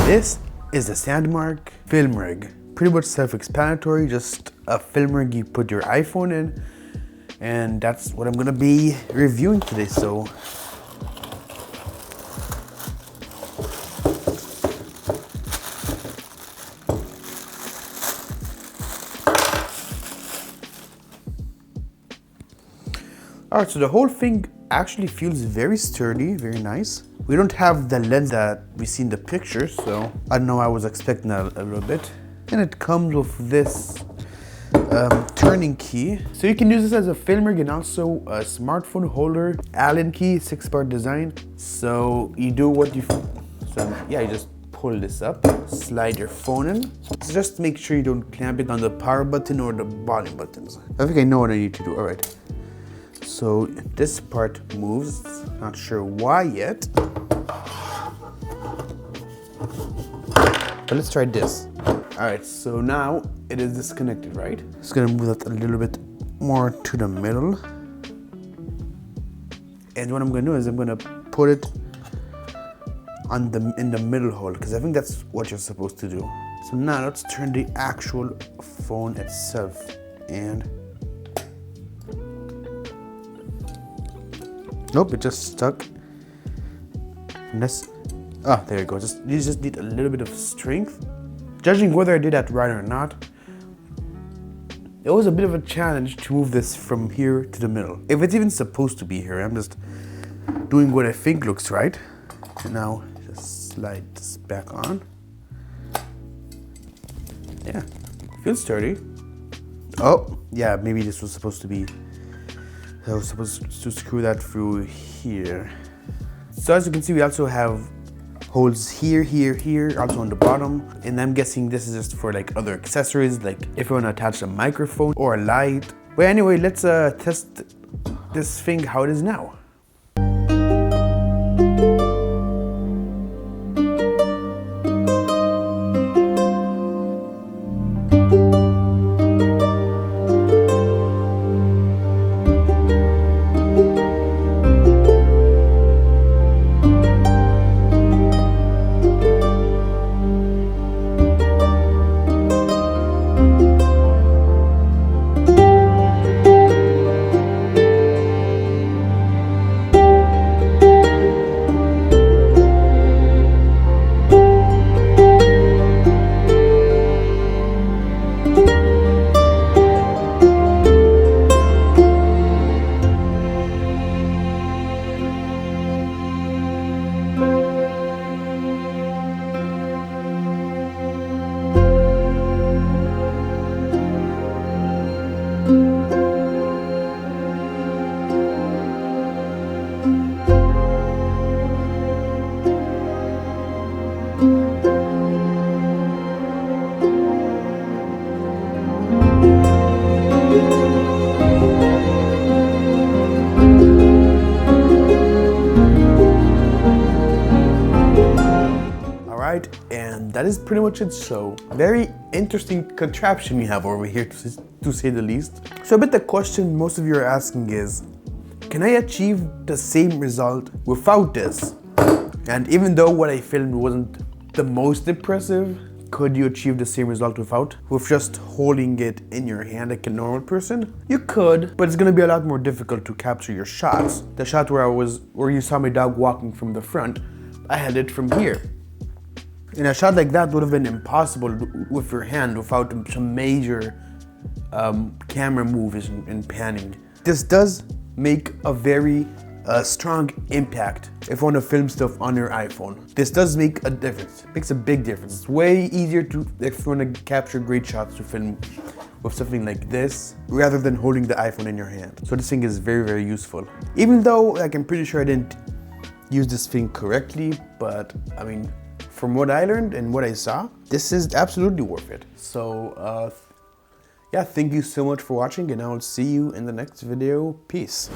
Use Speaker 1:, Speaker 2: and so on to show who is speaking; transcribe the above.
Speaker 1: This is the Sandmarc film rig. Pretty much self-explanatory, just a film rig you put your iPhone in, and that's what I'm gonna be reviewing today. So alright, so the whole thing actually feels very sturdy, very nice. We don't have the lens that we see in the picture, so I don't know, I was expecting that a little bit. And it comes with this turning key. So you can use this as a film rig and also a smartphone holder. Allen key, 6-part design. So you do what you, you just pull this up, slide your phone in. So just make sure you don't clamp it on the power button or the volume buttons. I think I know what I need to do, all right. So this part moves, not sure why yet. But let's try this. All right, so now it is disconnected, right? It's gonna move that a little bit more to the middle. And what I'm gonna do is I'm gonna put it on in the middle hole, because I think that's what you're supposed to do. So now let's turn the actual phone itself, and nope, it just stuck. And this, there you go. You just need a little bit of strength. Judging whether I did that right or not, it was a bit of a challenge to move this from here to the middle. If it's even supposed to be here, I'm just doing what I think looks right. And now just slide this back on. Yeah, feels sturdy. Oh, yeah, maybe this was supposed to be, I was supposed to screw that through here. So as you can see, we also have holes here, also on the bottom. And I'm guessing this is just for like other accessories, like if you want to attach a microphone or a light. But anyway, let's test this thing how it is now. And that is pretty much it. So very interesting contraption we have over here, to say the least. So a bit the question most of you are asking is, can I achieve the same result without this? And even though what I filmed wasn't the most impressive, could you achieve the same result with just holding it in your hand like a normal person? You could, but it's gonna be a lot more difficult to capture your shots. The shot where you saw my dog walking from the front, I held it from here. And a shot like that would have been impossible with your hand without some major camera moves and panning. This does make a very strong impact if you want to film stuff on your iPhone. This does make a difference, makes a big difference. It's way easier to, if you want to capture great shots, to film with something like this rather than holding the iPhone in your hand. So this thing is very, very useful. Even though, like, I'm pretty sure I didn't use this thing correctly, but I mean, from what I learned and what I saw, this is absolutely worth it. So yeah, thank you so much for watching, and I will see you in the next video. Peace.